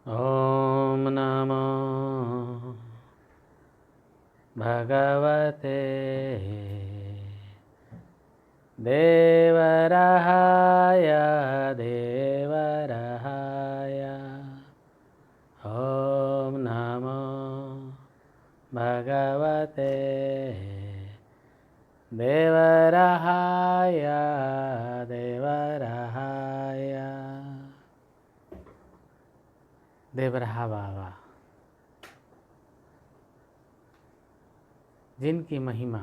ॐ नमो भगवते देवरहाय देवरहाय। ॐ नमो भगवते देवरहाय देवरहाय। देवरहा बाबा, जिनकी महिमा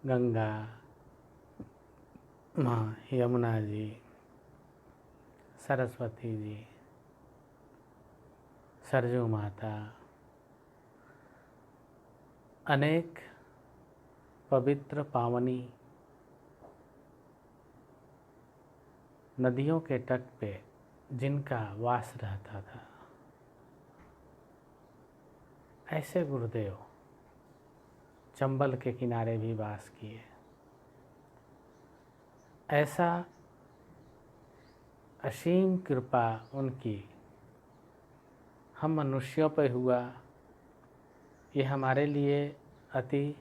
गंगा माँ, यमुना जी, सरस्वती जी, सरजू माता, अनेक पवित्र पावनी नदियों के तट पे जिनका वास रहता था, ऐसे गुरुदेव चंबल के किनारे भी वास किए। ऐसा असीम कृपा उनकी हम मनुष्यों पर हुआ, ये हमारे लिए अति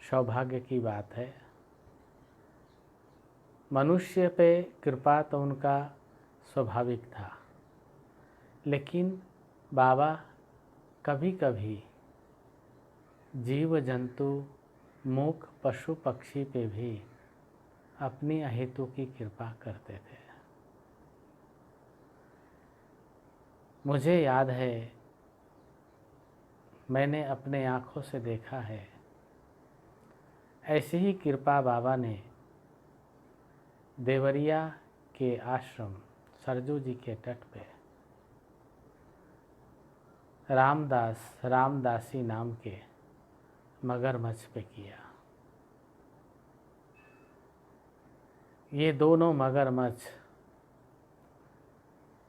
सौभाग्य की बात है। मनुष्य पे कृपा तो उनका स्वाभाविक था, लेकिन बाबा कभी कभी जीव जंतु, मूक, पशु पक्षी पे भी अपनी अहेतु की कृपा करते थे। मुझे याद है, मैंने अपने आँखों से देखा है, ऐसी ही कृपा बाबा ने देवरिया के आश्रम सरजू जी के तट पे रामदासी नाम के मगरमच्छ पे किया। ये दोनों मगरमच्छ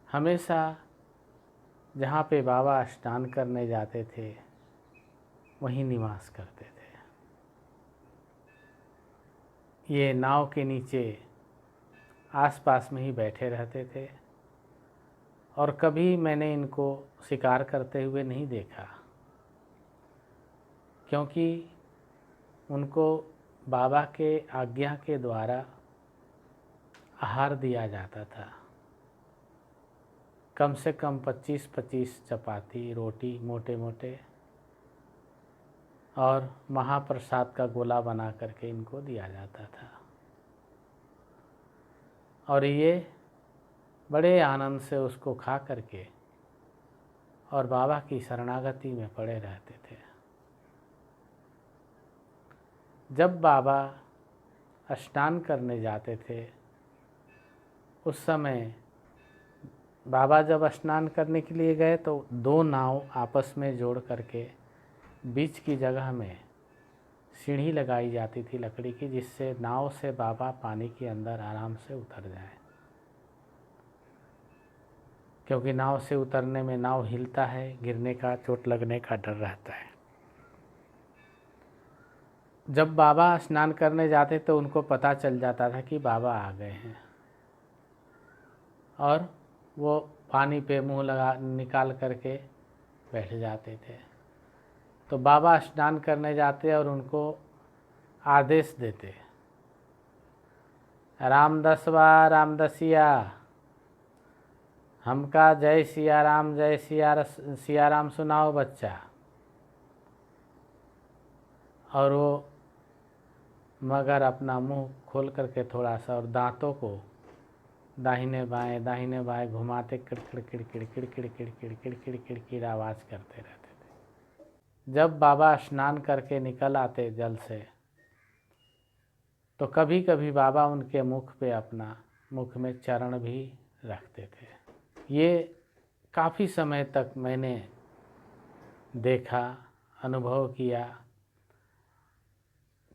हमेशा जहाँ पे बाबा स्नान करने जाते थे वहीं निवास करते थे। ये नाव के नीचे आसपास में ही बैठे रहते थे और कभी मैंने इनको शिकार करते हुए नहीं देखा, क्योंकि उनको बाबा के आज्ञा के द्वारा आहार दिया जाता था। कम से कम 25-25 चपाती, रोटी मोटे मोटे और महाप्रसाद का गोला बना करके इनको दिया जाता था और ये बड़े आनंद से उसको खा करके और बाबा की शरणागति में पड़े रहते थे। जब बाबा स्नान करने जाते थे उस समय बाबा जब स्नान करने के लिए गए तो दो नाव आपस में जोड़ करके बीच की जगह में सीढ़ी लगाई जाती थी लकड़ी की, जिससे नाव से बाबा पानी के अंदर आराम से उतर जाएं, क्योंकि नाव से उतरने में नाव हिलता है, गिरने का, चोट लगने का डर रहता है। जब बाबा स्नान करने जाते तो उनको पता चल जाता था कि बाबा आ गए हैं और वो पानी पे मुंह लगा निकाल करके बैठ जाते थे। तो बाबा स्नान करने जाते और उनको आदेश देते, रामदसवा रामदसिया, हमका जय सिया राम, जय सिया राम सुनाओ बच्चा। और वो मगर अपना मुंह खोल करके थोड़ा सा और दांतों को दाहिने बाएं घुमाते किड़किड़ किड़किड़ किड़किड़ किड़किड़ किड़किड़ किड़किड़ आवाज़ करते रहते थे। जब बाबा स्नान करके निकल आते जल से तो कभी कभी बाबा उनके मुख पे अपना मुख में चरण भी रखते थे। ये काफ़ी समय तक मैंने देखा, अनुभव किया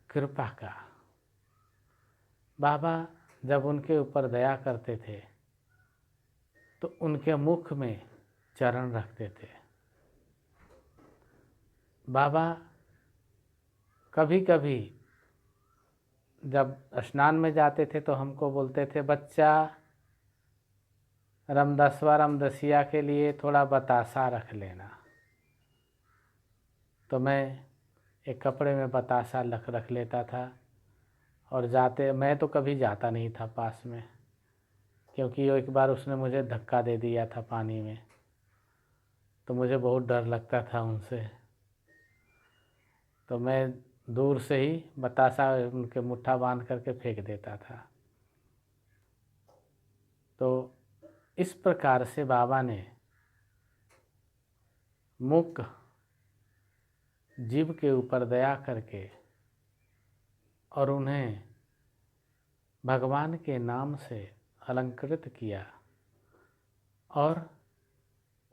कृपा का। बाबा जब उनके ऊपर दया करते थे तो उनके मुख में चरण रखते थे। बाबा कभी कभी जब स्नान में जाते थे तो हमको बोलते थे, बच्चा रामदसवा रामदसिया के लिए थोड़ा बतासा रख लेना। तो मैं एक कपड़े में बतासा रख लेता था, और मैं तो कभी जाता नहीं था पास में, क्योंकि एक बार उसने मुझे धक्का दे दिया था पानी में, तो मुझे बहुत डर लगता था उनसे। तो मैं दूर से ही बतासा उनके मुट्ठा बांध करके फेंक देता था। तो इस प्रकार से बाबा ने मूक जीव के ऊपर दया करके और उन्हें भगवान के नाम से अलंकृत किया, और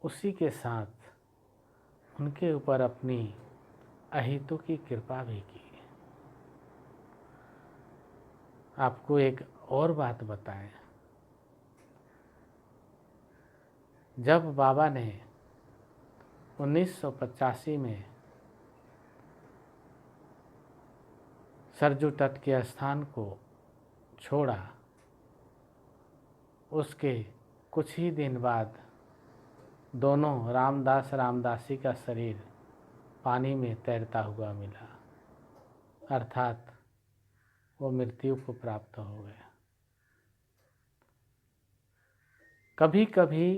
उसी के साथ उनके ऊपर अपनी अहितु की कृपा भी की। आपको एक और बात बताएं, जब बाबा ने 1985 में सरजू तट के स्थान को छोड़ा, उसके कुछ ही दिन बाद दोनों रामदास रामदासी का शरीर पानी में तैरता हुआ मिला, अर्थात वो मृत्यु को प्राप्त हो गया। कभी कभी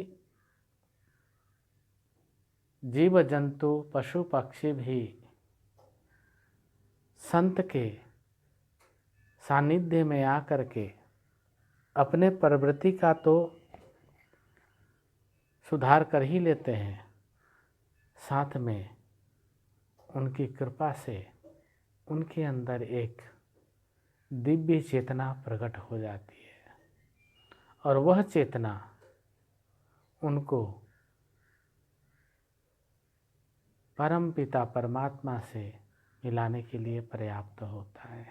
जीव जंतु पशु पक्षी भी संत के सानिध्य में आकर के अपने प्रवृत्ति का तो सुधार कर ही लेते हैं, साथ में उनकी कृपा से उनके अंदर एक दिव्य चेतना प्रकट हो जाती है, और वह चेतना उनको परम पिता परमात्मा से मिलाने के लिए पर्याप्त होता है।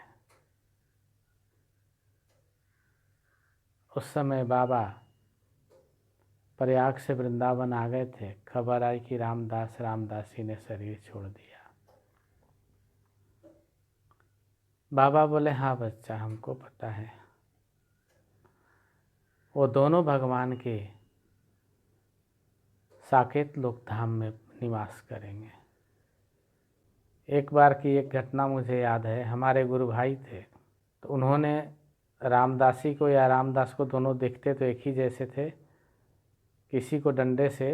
उस समय बाबा प्रयाग से वृंदावन आ गए थे, खबर आई कि रामदास रामदासी ने शरीर छोड़ दिया। बाबा बोले, हाँ बच्चा, हमको पता है। वो दोनों भगवान के साकेत लोक धाम में निवास करेंगे। एक बार की एक घटना मुझे याद है, हमारे गुरु भाई थे, तो उन्होंने रामदासी को या रामदास को, दोनों दिखते तो एक ही जैसे थे, किसी को डंडे से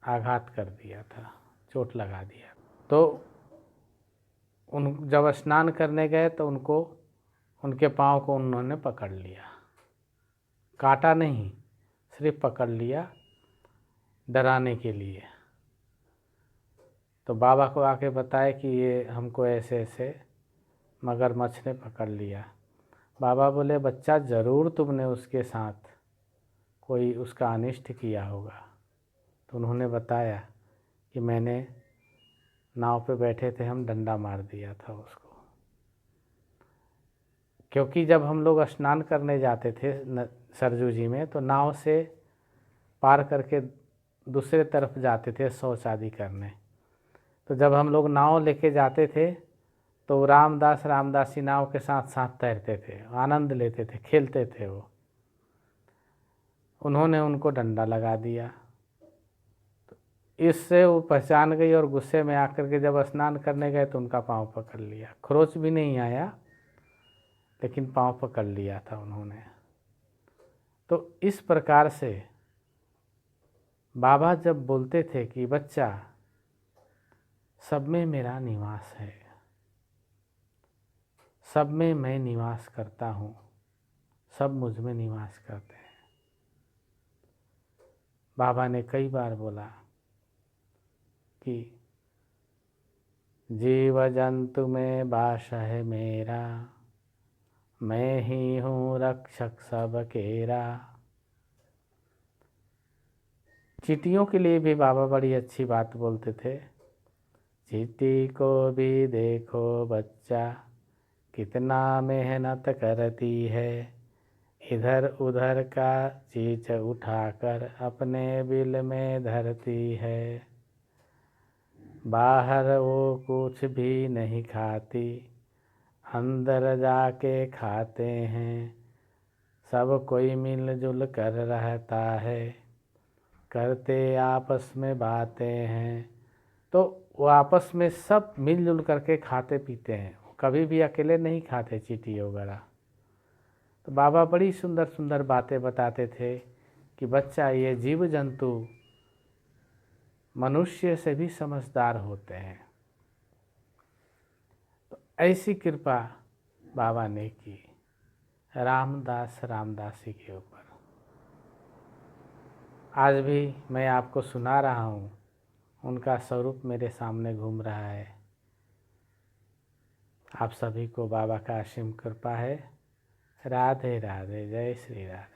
आघात कर दिया था, चोट लगा दिया। तो जब स्नान करने गए तो उनके पाँव को उन्होंने पकड़ लिया, काटा नहीं, सिर्फ पकड़ लिया डराने के लिए। तो बाबा को आके बताया कि ये हमको ऐसे ऐसे मगरमच्छ ने पकड़ लिया। बाबा बोले, बच्चा, ज़रूर तुमने उसके साथ कोई उसका अनिष्ट किया होगा। तो उन्होंने बताया कि मैंने नाव पे बैठे थे हम, डंडा मार दिया था उसको। क्योंकि जब हम लोग स्नान करने जाते थे सरजू जी में, तो नाव से पार करके दूसरे तरफ जाते थे शौच आदि करने। तो जब हम लोग नाव लेके जाते थे तो रामदास रामदासी नाव के साथ साथ तैरते थे, आनंद लेते थे, खेलते थे वो। उन्होंने उनको डंडा लगा दिया, तो इससे वो पहचान गई, और गुस्से में आकर के जब स्नान करने गए तो उनका पाँव पकड़ लिया। खरोच भी नहीं आया, लेकिन पाँव पकड़ लिया था उन्होंने। तो इस प्रकार से बाबा जब बोलते थे कि बच्चा, सब में मेरा निवास है, सब में मैं निवास करता हूँ, सब मुझ में निवास करते हैं। बाबा ने कई बार बोला कि जीव जंतु में वास है मेरा, मैं ही हूँ रक्षक सब केरा। चींटियों के लिए भी बाबा बड़ी अच्छी बात बोलते थे। चींटी को भी देखो बच्चा, कितना मेहनत करती है, इधर उधर का चीज उठाकर अपने बिल में धरती है। बाहर वो कुछ भी नहीं खाती, अंदर जाके खाते हैं, सब कोई मिलजुल कर रहता है, करते आपस में बातें हैं। तो वो आपस में सब मिलजुल करके खाते पीते हैं, कभी भी अकेले नहीं खाते चींटी वगैरह। तो बाबा बड़ी सुंदर सुंदर बातें बताते थे कि बच्चा, ये जीव जंतु मनुष्य से भी समझदार होते हैं। तो ऐसी कृपा बाबा ने की रामदासी के ऊपर। आज भी मैं आपको सुना रहा हूँ, उनका स्वरूप मेरे सामने घूम रहा है। आप सभी को बाबा का असीम कृपा है। राधे राधे, जय श्री राधे।